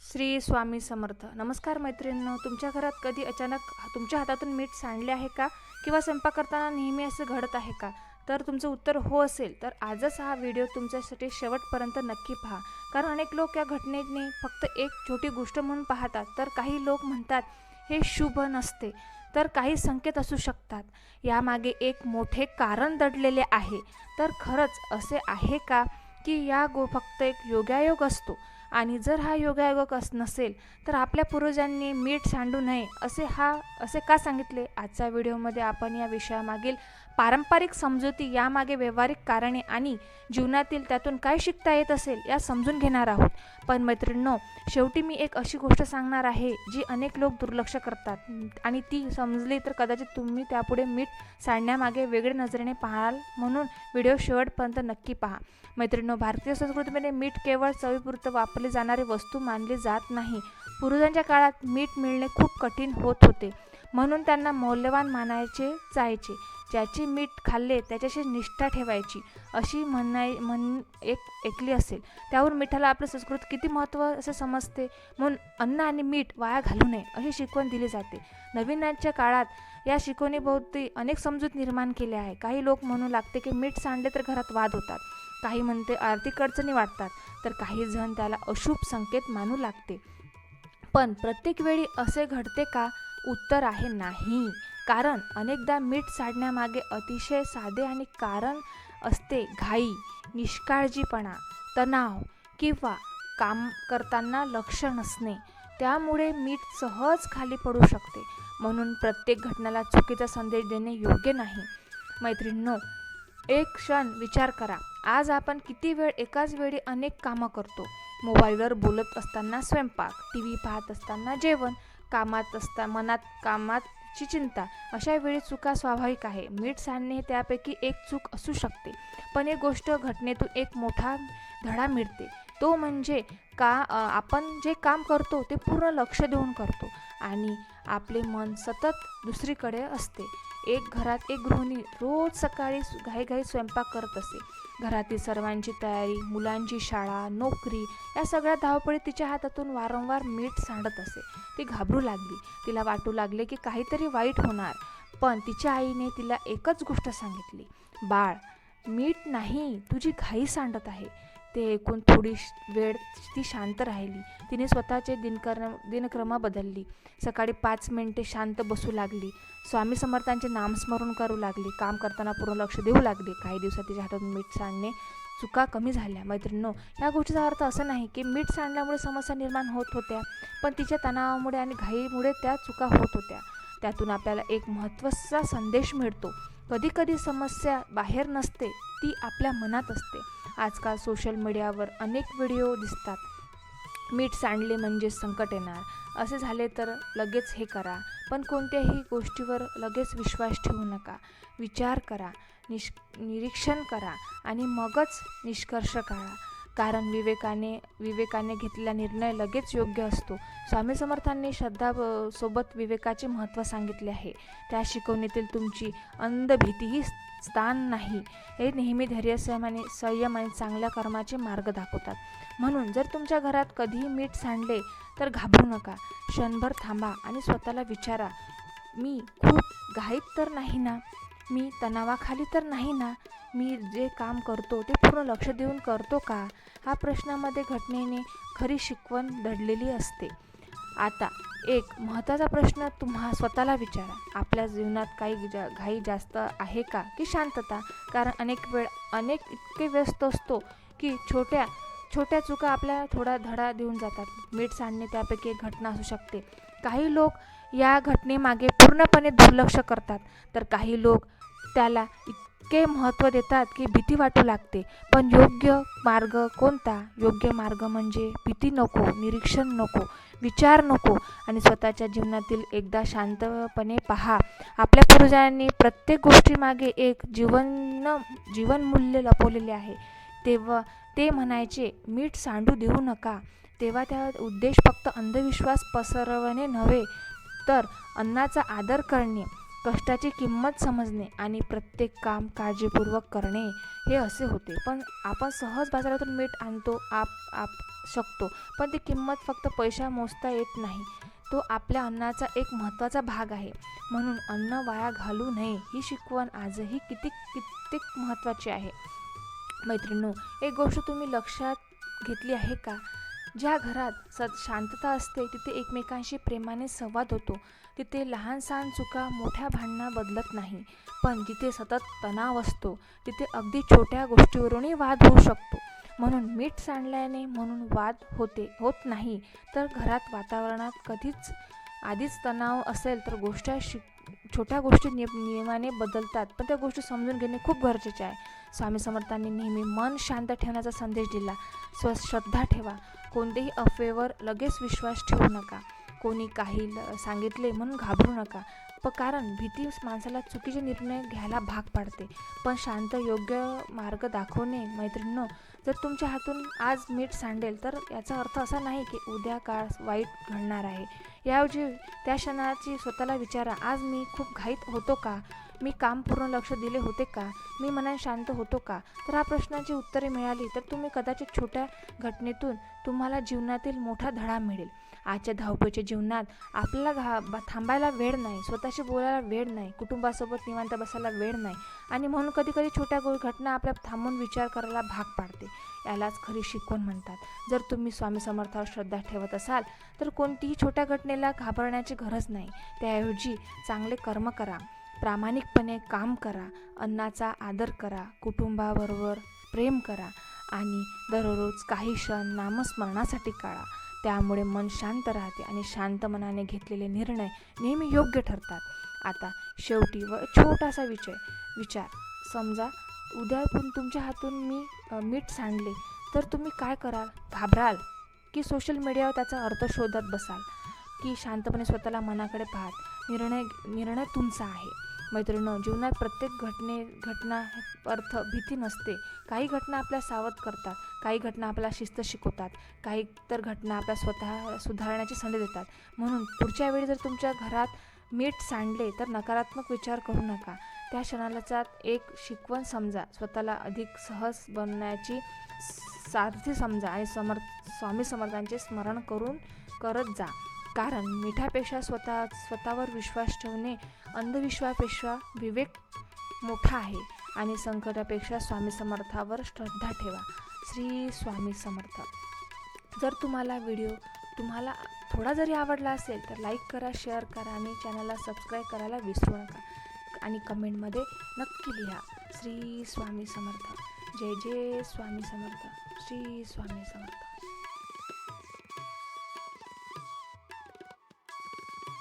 श्री स्वामी समर्थ. नमस्कार मैत्रिणींनो, तुमच्या घरात कधी अचानक तुमच्या हातातून मीठ सांडले आहे का? किंवा स्वयंपाक करताना नेहमी असं घडत आहे का? तर तुमचं उत्तर हो असेल तर आजच हा व्हिडिओ तुमच्यासाठी शेवटपर्यंत नक्की पहा. कारण अनेक लोक या घटनेने फक्त एक छोटी गोष्ट म्हणून पाहतात, तर काही लोक म्हणतात हे शुभ नसते, तर काही संकेत असू शकतात. यामागे एक मोठे कारण दडलेले आहे. तर खरंच असे आहे का की फक्त एक योगायोग असतो? आणि जर हा योगायोग नसेल तर आपल्या पूर्वजांनी मीठ सांडू नये असे का सांगितले? आजच्या व्हिडिओमध्ये आपण या विषयामागील पारंपरिक समजुती, यामागे व्यावहारिक कारणे आणि जीवनातील त्यातून काय शिकता येत असेल या समजून घेणार आहोत. पण मैत्रिणींनो, शेवटी मी एक अशी गोष्ट सांगणार आहे जी अनेक लोक दुर्लक्ष करतात आणि ती समजली तर कदाचित तुम्ही त्यापुढे मीठ सांडण्यामागे वेगळ्या नजरेने पाहाल. म्हणून व्हिडिओ शेवटपर्यंत नक्की पहा. मैत्रिणींनो, भारतीय संस्कृतीमध्ये मीठ केवळ चवीपुरतं वापरली जाणारी वस्तू मानली जात नाही. पूर्वजांच्या काळात मीठ मिळणे खूप कठीण होत होते, म्हणून त्यांना मौल्यवान मानायचे जायचे. ज्याचे मीठ खाल्ले त्याच्याशी निष्ठा ठेवायची अशी ऐकली असेल. त्यावरून मिठाला आपल्या संस्कृतीत किती महत्त्व असे समजते. म्हणून अन्न आणि मीठ वाया घालू नये अशी शिकवण दिली जाते. नवीनच्या काळात या शिकवणीभोवती अनेक समजूत निर्माण केल्या आहे. काही लोक म्हणू लागते की मीठ सांडले तर घरात वाद होतात, काही म्हणते आर्थिक अडचणी वाटतात, तर काही जण त्याला अशुभ संकेत मानू लागते. पण प्रत्येक वेळी असे घडते का? उत्तर आहे नाही. कारण अनेकदा मीठ सांडण्यामागे अतिशय साधे आणि कारण असते: घाई, निष्काळजीपणा, तणाव किंवा काम करताना लक्ष नसणे. त्यामुळे मीठ सहज खाली पडू शकते. म्हणून प्रत्येक घटनेला चुकीचा संदेश देणे योग्य नाही. मैत्रिणींनो, एक क्षण विचार करा. आज आपण किती वेळ एकाच वेळी अनेक कामं करतो. मोबाईलवर बोलत असताना स्वयंपाक, टी व्ही पाहत असताना जेवण, मनात कामाची चिंता. अशा वेळी चुका स्वाभाविक आहे. मीठ सांडणे त्यापैकी एक चूक असू शकते. पण एक गोष्ट घटनेतून एक मोठा धडा मिळते. तो म्हणजे आपण जे काम करतो ते पूर्ण लक्ष देऊन करतो आणि आपले मन सतत दुसरीकडे असते. घरात एक गृहिणी रोज सकाळी घाईघाई स्वयंपाक करत असे. घरातील सर्वांची तयारी, मुलांची शाळा, नोकरी या सगळ्या धावपळीत तिच्या हातातून वारंवार मीठ सांडत असे. ती घाबरू लागली. तिला वाटू लागले की काहीतरी वाईट होणार. पण तिच्या आईने तिला एकच गोष्ट सांगितली: बाळ, मीठ नाही, तुझी घाई सांडत आहे. ते ऐकून थोडी वेळ ती शांत राहिली. तिने स्वतःचे दिनक्रम बदलली. सकाळी 5 मिनिटे शांत बसू लागली. स्वामी समर्थांचे नामस्मरण करू लागली. काम करताना पूर्ण लक्ष देऊ लागली. काही दिवसात तिच्या हातातून मीठ सांडणे चुका कमी झाल्या. मैत्रिणींनो, या गोष्टीचा अर्थ असा नाही की मीठ सांडल्यामुळे समस्या निर्माण होत होत्या, पण तिच्या तणावामुळे आणि घाईमुळे त्या चुका होत होत्या. त्यातून आपल्याला एक महत्त्वाचा संदेश मिळतो: कधीकधी समस्या बाहेर नसते, ती आपल्या मनात असते. आजकाल सोशल मीडियावर अनेक व्हिडिओ दिसतात. मीठ सांडले म्हणजे संकट येणार, असे झाले तर लगेच हे करा. पण कोणत्याही गोष्टीवर लगेच विश्वास ठेवू नका. विचार करा, निरीक्षण करा आणि मगच निष्कर्ष काढा. कारण विवेकाने घेतलेला निर्णय लगेच योग्य असतो. स्वामी समर्थांनी श्रद्धा सोबत विवेकाचे महत्त्व सांगितले आहे. त्या शिकवणीतील तुमची अंध भीतीही स्थान नाही. हे नेहमी धैर्य, संयम आणि चांगल्या कर्माचे मार्ग दाखवतात. म्हणून जर तुमच्या घरात कधीही मीठ सांडले तर घाबरू नका. क्षणभर थांबा आणि स्वतःला विचारा: मी खूप घाईत तर नाही ना? मी तणावाखाली तर नाही ना? मी जे काम करतो ते पूर्ण लक्ष देऊन करतो का? हा प्रश्नामध्ये घटनेने खरी शिकवण दडलेली असते. आता एक महत्त्वाचा प्रश्न स्वतःला विचारा: आपल्या जीवनात काही घाई जास्त आहे का की शांतता? कारण अनेक इतके व्यस्त असतो की छोट्या चुका आपल्याला थोडा धडा देऊन जातात. मीठ सांडणे त्यापैकी एक घटना असू शकते. काही लोक या घटनेमागे पूर्णपणे दुर्लक्ष करतात, तर काही लोक त्याला इतके महत्त्व देतात की भीती वाटू लागते. पण योग्य मार्ग कोणता? योग्य मार्ग म्हणजे भीती नको, निरीक्षण नको, विचार नको आणि स्वतःच्या जीवनातील एकदा शांतपणे पहा. आपल्या पूर्वजांनी प्रत्येक गोष्टीमागे एक जीवनमूल्य लपवलेले आहे. तेव्हा ते म्हणायचे, मीठ सांडू देऊ नका. तेव्हा त्या उद्देश फक्त अंधविश्वास पसरवणे नव्हे, तर अन्नाचा आदर करणे, कष्टाची किंमत समजणे आणि प्रत्येक काम काळजीपूर्वक करणे हे असे होते. पण आपण सहज बाजारातून मीठ आणतो, शकतो, पण ती किंमत फक्त पैसा मोजता येत नाही. तो आपल्या अन्नाचा एक महत्त्वाचा भाग आहे. म्हणून अन्न वाया घालू नये ही शिकवण आजही कित्येक महत्त्वाची आहे. मैत्रिणींनो, एक गोष्ट तुम्ही लक्षात घेतली आहे का? ज्या घरात शांतता असते तिथे एकमेकांशी प्रेमाने संवाद होतो. तिथे लहान सहान चुका मोठ्या भांडणा बदलत नाही. पण जिथे सतत तणाव असतो तिथे अगदी छोट्या गोष्टीवरूनही वाद होऊ शकतो. म्हणून मीठ सांडल्याने म्हणून वाद होत नाही. तर घरात वातावरणात आधीच तणाव असेल तर छोट्या गोष्टी नियमाने बदलतात, पण त्या गोष्टी समजून घेणे खूप गरजेचे आहे. स्वामी समर्थांनी नेहमी मन शांत ठेवण्याचा संदेश दिला. श्रद्धा ठेवा. कोणत्याही अफवेवर लगेच विश्वास ठेवू नका. कोणी काही सांगितले म्हणून घाबरू नका. कारण भीती माणसाला चुकीचे निर्णय घ्यायला भाग पाडते. पण शांत योग्य मार्ग दाखवणे. मैत्रिणींनो, जर तुमच्या हातून आज मीठ सांडेल तर याचा अर्थ असा नाही की उद्या काळ वाईट घडणार आहे. याऐवजी त्या क्षणाची स्वतःला विचारा, आज मी खूप घाईत होतो का? मी काम पूर्ण लक्ष दिले होते का? मी मनाने शांत होतो का? तर ह्या प्रश्नाची उत्तरे मिळाली तर तुम्ही कदाचित छोट्या घटनेतून तुम्हाला जीवनातील मोठा धडा मिळेल. आजच्या धावपळीच्या जीवनात आपल्याला थांबायला वेळ नाही, स्वतःशी बोलायला वेळ नाही, कुटुंबासोबत निवांत बसायला वेळ नाही आणि म्हणून कधी छोट्या घटना आपल्या थांबून विचार करायला भाग पाडते. यालाच खरी शिकवण म्हणतात. जर तुम्ही स्वामी समर्थावर श्रद्धा ठेवत असाल तर कोणतीही छोट्या घटनेला घाबरण्याची गरज नाही. त्याऐवजी चांगले कर्म करा, प्रामाणिकपणे काम करा, अन्नाचा आदर करा, कुटुंबाबरोबर प्रेम करा आणि दररोज काही क्षण नामस्मरणासाठी काढा. त्यामुळे मन शांत राहते आणि शांत मनाने घेतलेले निर्णय नेहमी योग्य ठरतात. आता शेवटी छोटासा विचार. समजा उद्या पण तुमच्या हातून मीठ सांडले तर तुम्ही काय कराल? घाबराल की सोशल मीडियावर त्याचा अर्थ शोधत बसाल, की शांतपणे स्वतःला मनाकडे पाहत निर्णय तुमचा आहे. मैत्रिणींनो, जीवनात प्रत्येक घटना अर्थ भीती नसते. काही घटना आपल्या सावध करतात, काही घटना आपल्याला शिस्त शिकवतात, काही तर घटना आपल्या स्वतः सुधारण्याची संधी देतात. म्हणून पुढच्या वेळी जर तुमच्या घरात मीठ सांडले तर नकारात्मक विचार करू नका. त्या क्षणाला एक शिकवण समजा, स्वतःला अधिक सहज बनण्याची सारथी समजा आणि स्वामी समर्थांचे स्मरण करत जा. कारण मिठापेक्षा स्वतःवर विश्वास ठेवणे, अंधविश्वासापेक्षा विवेक मोठा आहे आणि संकटापेक्षा स्वामी समर्थावर श्रद्धा ठेवा. श्री स्वामी समर्थ. जर तुम्हाला थोडा जरी आवडला असेल तर लाईक करा, शेअर करा आणि चॅनलला सबस्क्राईब करायला विसरू नका आणि कमेंटमध्ये नक्की लिहा श्री स्वामी समर्थ. जय जय स्वामी समर्थ. श्री स्वामी समर्थ.